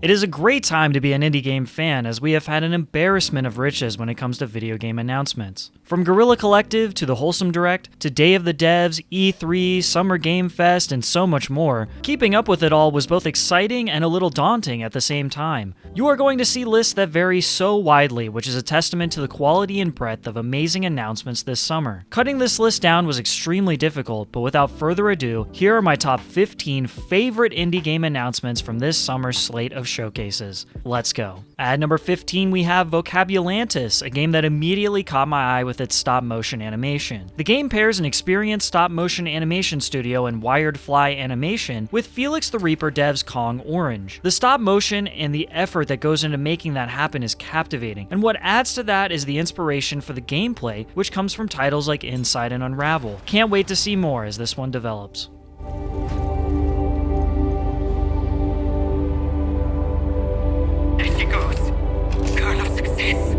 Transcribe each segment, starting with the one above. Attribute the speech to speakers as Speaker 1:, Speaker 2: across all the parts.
Speaker 1: It is a great time to be an indie game fan, as we have had an embarrassment of riches when it comes to video game announcements. From Guerrilla Collective to the Wholesome Direct to Day of the Devs, E3, Summer Game Fest, and so much more, keeping up with it all was both exciting and a little daunting at the same time. You are going to see lists that vary so widely, which is a testament to the quality and breadth of amazing announcements this summer. Cutting this list down was extremely difficult, but without further ado, here are my top 15 favorite indie game announcements from this summer's slate of showcases. Let's go. At number 15, we have VOKABULANTIS, a game that immediately caught my eye with its stop-motion animation. The game pairs an experienced stop-motion animation studio in Wired Fly Animation with Felix the Reaper devs Kong Orange. The stop-motion and the effort that goes into making that happen is captivating, and what adds to that is the inspiration for the gameplay, which comes from titles like Inside and Unravel. Can't wait to see more as this one develops.
Speaker 2: There she goes. Girl of success.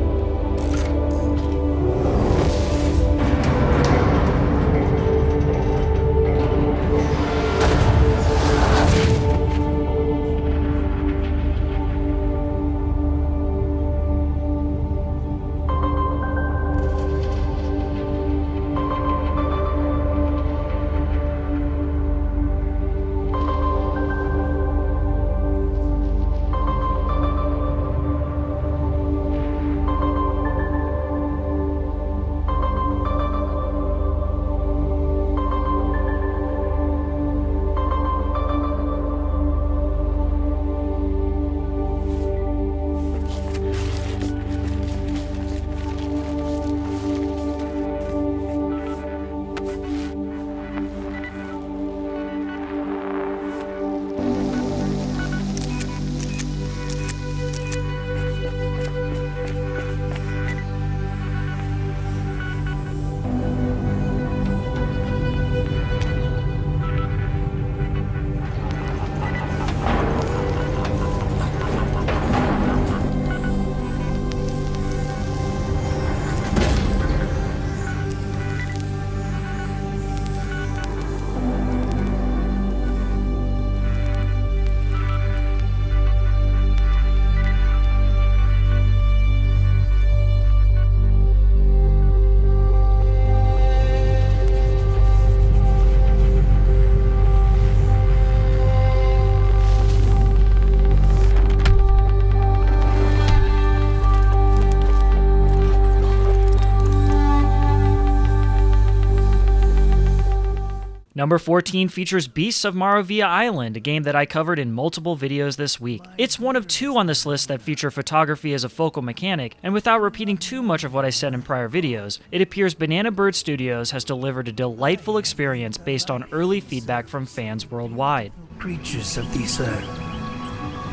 Speaker 1: Number 14 features Beasts of MARAVILLA Island, a game that I covered in multiple videos this week. It's one of two on this list that feature photography as a focal mechanic, and without repeating too much of what I said in prior videos, it appears Banana Bird Studios has delivered a delightful experience based on early feedback from fans worldwide.
Speaker 3: Creatures of this earth,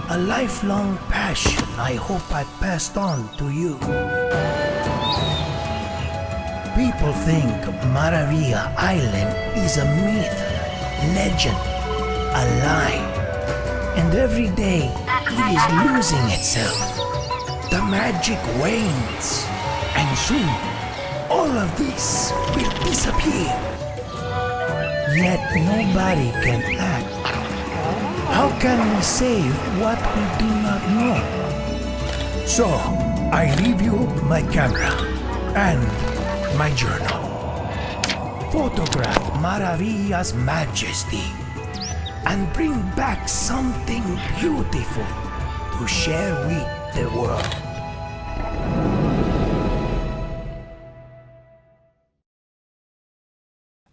Speaker 3: a lifelong passion I hope I passed on to you. People think Maravilla Island is a myth, legend, a lie. And every day it is losing itself. The magic wanes, and soon all of this will disappear. Yet nobody can act. How can we save what we do not know? So I leave you my camera and my journal. Photograph Maravilla's majesty and bring back something beautiful to share with the world.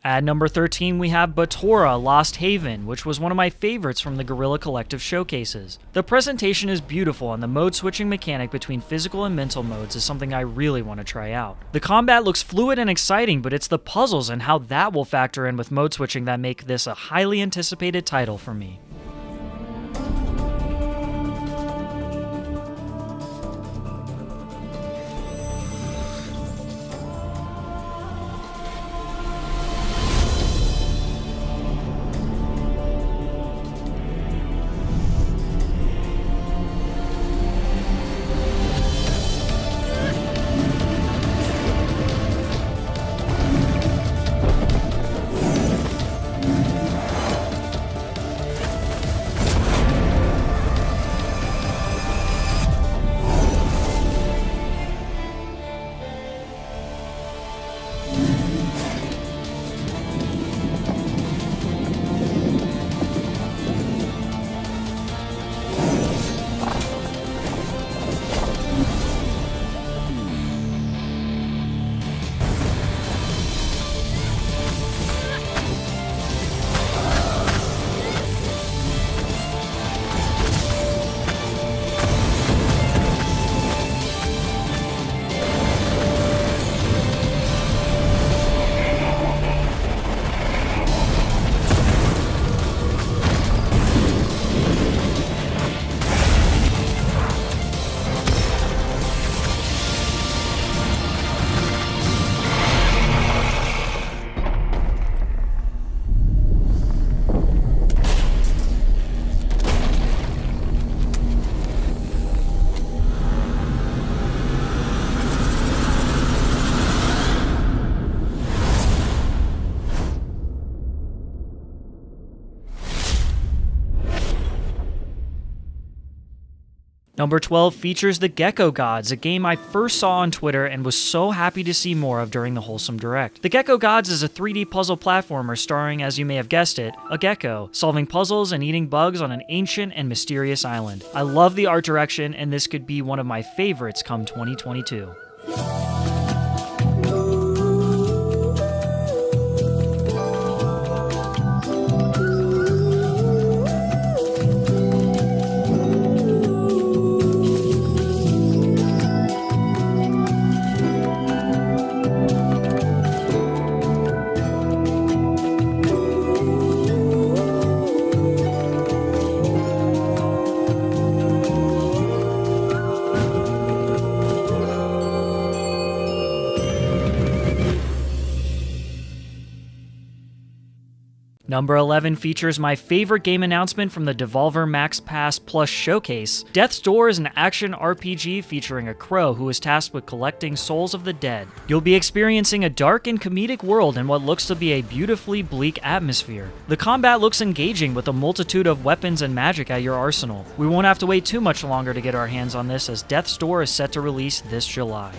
Speaker 1: At number 13, we have BATORA Lost Haven, which was one of my favorites from the Guerrilla Collective showcases. The presentation is beautiful, and the mode switching mechanic between physical and mental modes is something I really want to try out. The combat looks fluid and exciting, but it's the puzzles and how that will factor in with mode switching that make this a highly anticipated title for me. Number 12 features the GECKO Gods, a game I first saw on Twitter and was so happy to see more of during the Wholesome Direct. The GECKO Gods is a 3D puzzle platformer starring, as you may have guessed it, a gecko, solving puzzles and eating bugs on an ancient and mysterious island. I love the art direction, and this could be one of my favorites come 2022. Number 11 features my favorite game announcement from the Devolver Max Pass Plus showcase. Death's Door is an action RPG featuring a crow who is tasked with collecting souls of the dead. You'll be experiencing a dark and comedic world in what looks to be a beautifully bleak atmosphere. The combat looks engaging with a multitude of weapons and magic at your arsenal. We won't have to wait too much longer to get our hands on this, as Death's Door is set to release this July.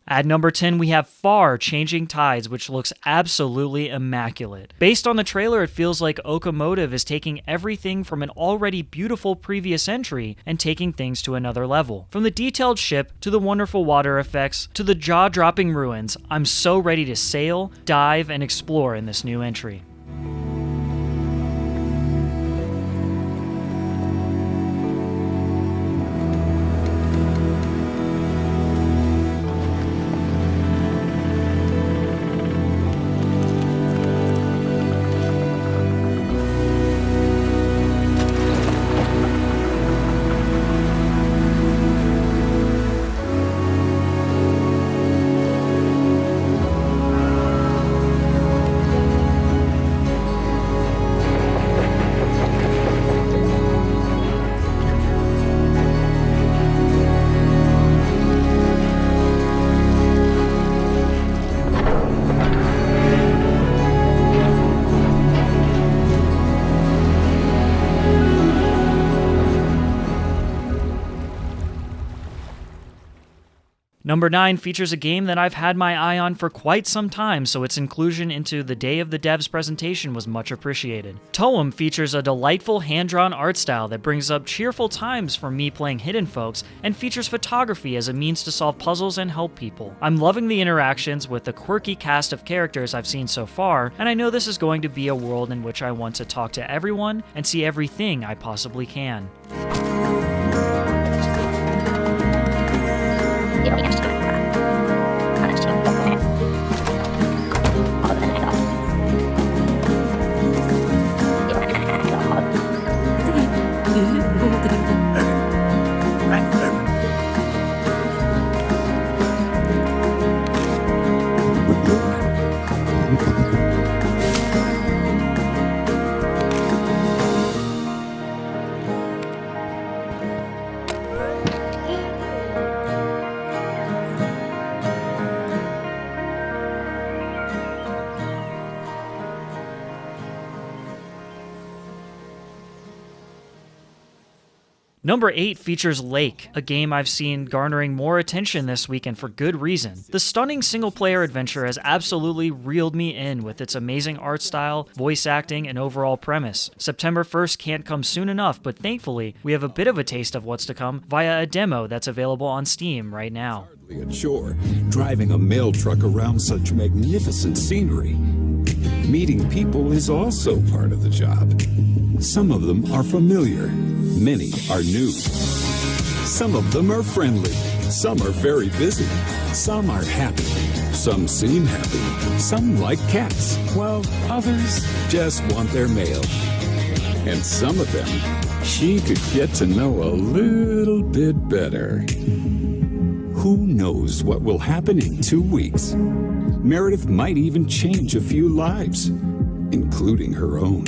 Speaker 1: At number 10, we have Far Changing Tides, which looks absolutely immaculate. Based on the trailer, it feels like OKOMOTIVE is taking everything from an already beautiful previous entry and taking things to another level. From the detailed ship, to the wonderful water effects, to the jaw-dropping ruins, I'm so ready to sail, dive, and explore in this new entry. Number 9 features a game that I've had my eye on for quite some time, so its inclusion into the Day of the Devs presentation was much appreciated. TOEM features a delightful hand-drawn art style that brings up cheerful times from me playing Hidden Folks, and features photography as a means to solve puzzles and help people. I'm loving the interactions with the quirky cast of characters I've seen so far, and I know this is going to be a world in which I want to talk to everyone and see everything I possibly can. Number 8 features Lake, a game I've seen garnering more attention this week and for good reason. The stunning single-player adventure has absolutely reeled me in with its amazing art style, voice acting, and overall premise. September 1st can't come soon enough, but thankfully, we have a bit of a taste of what's to come via a demo that's available on Steam right now.
Speaker 4: A chore, driving a mail truck around such magnificent scenery. Meeting people is also part of the job. Some of them are familiar, many are new. Some of them are friendly, some are very busy, some are happy, some seem happy, some like cats, while others just want their mail. And some of them she could get to know a little bit better. Who knows what will happen in 2 weeks? Meredith might even change a few lives, including her own.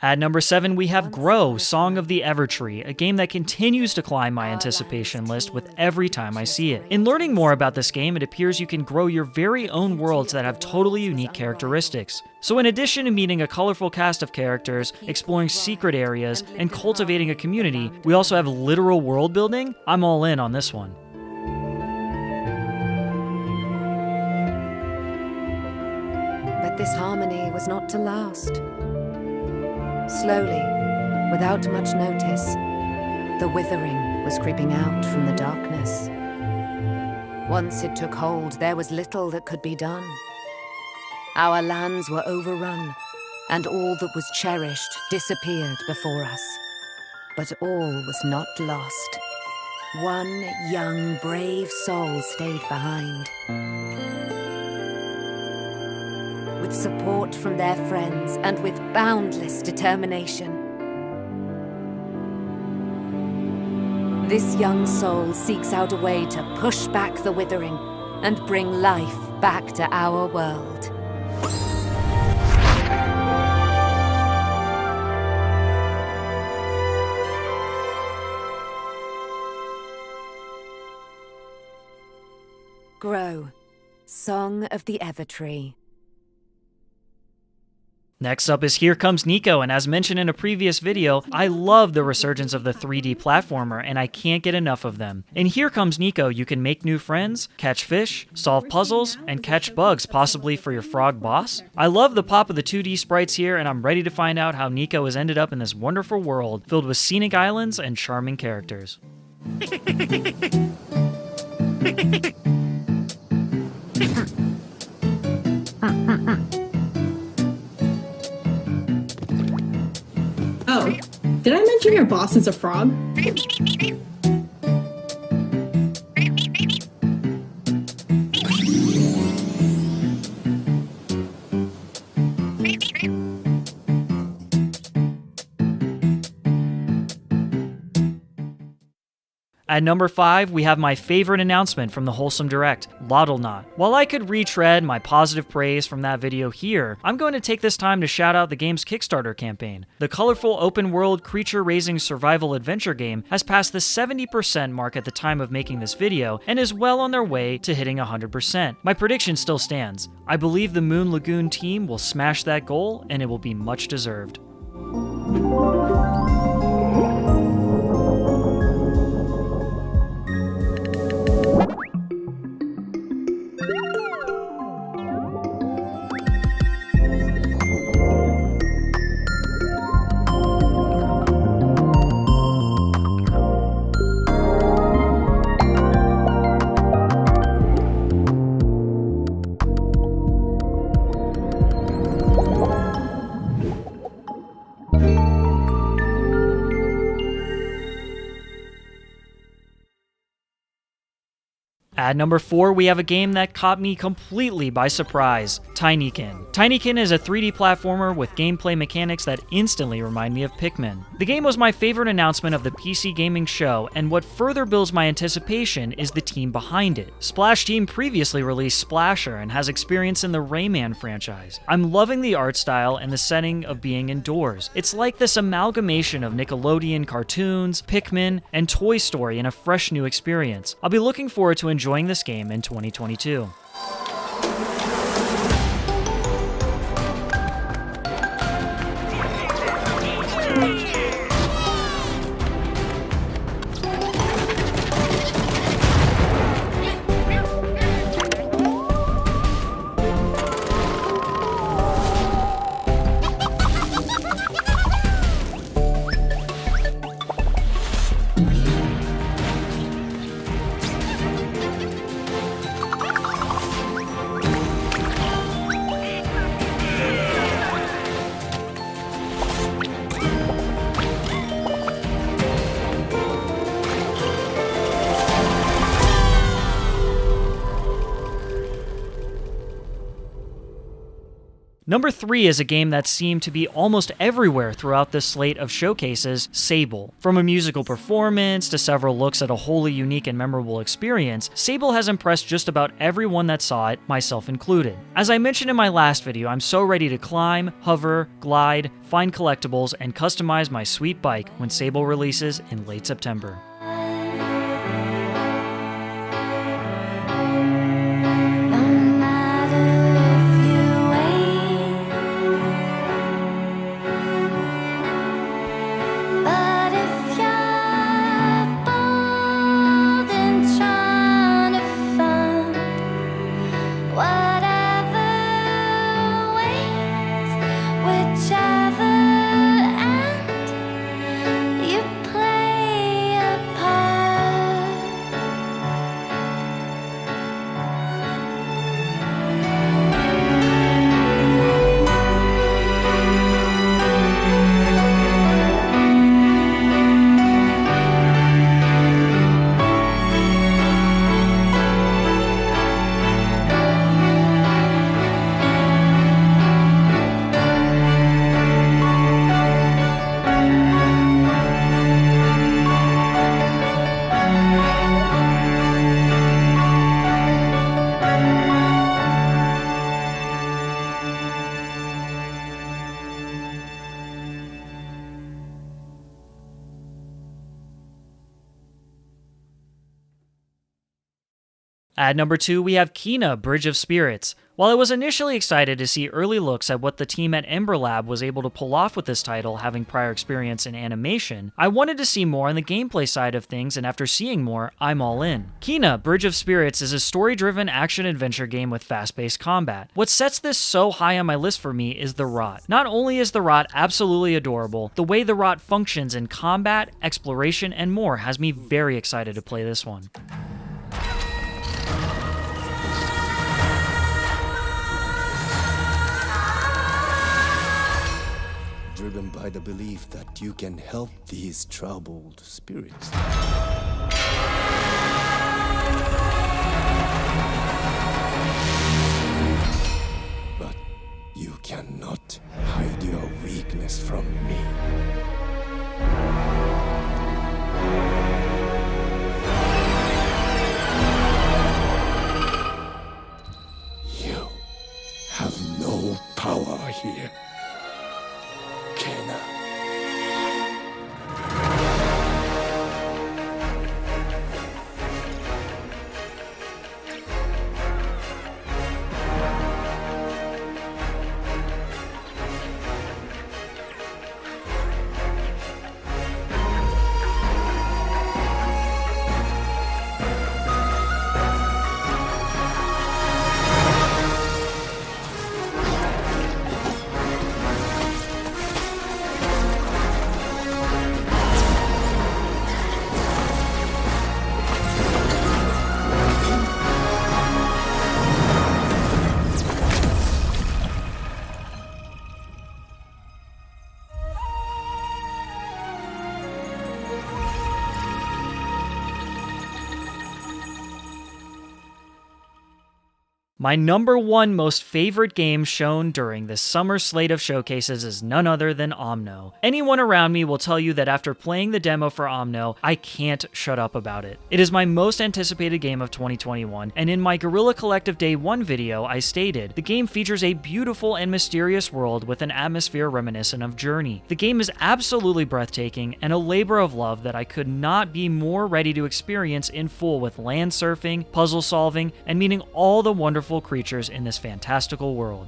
Speaker 1: At number 7, we have Grow, Song of the EVERTREE, a game that continues to climb my anticipation list with every time I see it. In learning more about this game, it appears you can grow your very own worlds that have totally unique characteristics. So in addition to meeting a colorful cast of characters, exploring secret areas, and cultivating a community, we also have literal world building. I'm all in on this one.
Speaker 5: But this harmony was not to last. Slowly, without much notice, the withering was creeping out from the darkness. Once it took hold, there was little that could be done. Our lands were overrun, and all that was cherished disappeared before us. But all was not lost. One young, brave soul stayed behind. With support from their friends and with boundless determination. This young soul seeks out a way to push back the withering and bring life back to our world. Grow, Song of the EVERTREE.
Speaker 1: Next up is Here Comes NIKO, and as mentioned in a previous video, I love the resurgence of the 3D platformer, and I can't get enough of them. In Here Comes NIKO, you can make new friends, catch fish, solve puzzles, and catch bugs, possibly for your frog boss. I love the pop of the 2D sprites here, and I'm ready to find out how NIKO has ended up in this wonderful world filled with scenic islands and charming characters.
Speaker 6: Oh, did I mention your boss is a frog?
Speaker 1: At number 5, we have my favorite announcement from the Wholesome Direct, LODDLENAUT. While I could retread my positive praise from that video here, I'm going to take this time to shout out the game's Kickstarter campaign. The colorful open-world creature-raising survival adventure game has passed the 70% mark at the time of making this video and is well on their way to hitting 100%. My prediction still stands. I believe the Moon Lagoon team will smash that goal, and it will be much deserved. At number 4, we have a game that caught me completely by surprise, Tinykin. Tinykin is a 3D platformer with gameplay mechanics that instantly remind me of Pikmin. The game was my favorite announcement of the PC gaming show, and what further builds my anticipation is the team behind it. Splash Team previously released Splasher and has experience in the Rayman franchise. I'm loving the art style and the setting of being indoors. It's like this amalgamation of Nickelodeon cartoons, Pikmin, and Toy Story in a fresh new experience. I'll be looking forward to enjoying this game in 2022. Number 3 is a game that seemed to be almost everywhere throughout this slate of showcases, SABLE. From a musical performance to several looks at a wholly unique and memorable experience, SABLE has impressed just about everyone that saw it, myself included. As I mentioned in my last video, I'm so ready to climb, hover, glide, find collectibles, and customize my sweet bike when SABLE releases in late September. At number 2, we have Kena, Bridge of Spirits. While I was initially excited to see early looks at what the team at EMBER Lab was able to pull off with this title, having prior experience in animation, I wanted to see more on the gameplay side of things, and after seeing more, I'm all in. Kena, Bridge of Spirits is a story-driven action-adventure game with fast-paced combat. What sets this so high on my list for me is the Rot. Not only is the Rot absolutely adorable, the way the Rot functions in combat, exploration, and more has me very excited to play this one.
Speaker 7: Driven by the belief that you can help these troubled spirits. But you cannot hide your weakness from me. You have no power here. Kena.
Speaker 1: My number 1 most favorite game shown during this summer slate of showcases is none other than Omno. Anyone around me will tell you that after playing the demo for Omno, I can't shut up about it. It is my most anticipated game of 2021, and in my Guerrilla Collective Day 1 video, I stated, the game features a beautiful and mysterious world with an atmosphere reminiscent of Journey. The game is absolutely breathtaking and a labor of love that I could not be more ready to experience in full, with land surfing, puzzle solving, and meeting all the wonderful creatures in this fantastical world.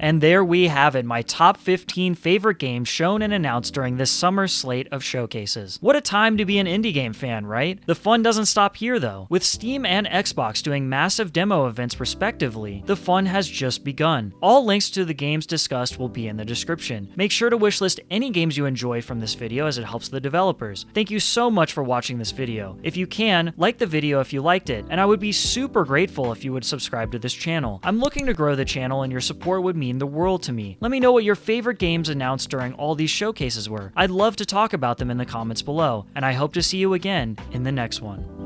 Speaker 1: And there we have it, my top 15 favorite games shown and announced during this summer slate of showcases. What a time to be an indie game fan, right? The fun doesn't stop here though. With Steam and Xbox doing massive demo events respectively, the fun has just begun. All links to the games discussed will be in the description. Make sure to wishlist any games you enjoy from this video as it helps the developers. Thank you so much for watching this video. If you can, like the video if you liked it, and I would be super grateful if you would subscribe to this channel. I'm looking to grow the channel and your support would mean the world to me. Let me know what your favorite games announced during all these showcases were. I'd love to talk about them in the comments below, and I hope to see you again in the next one.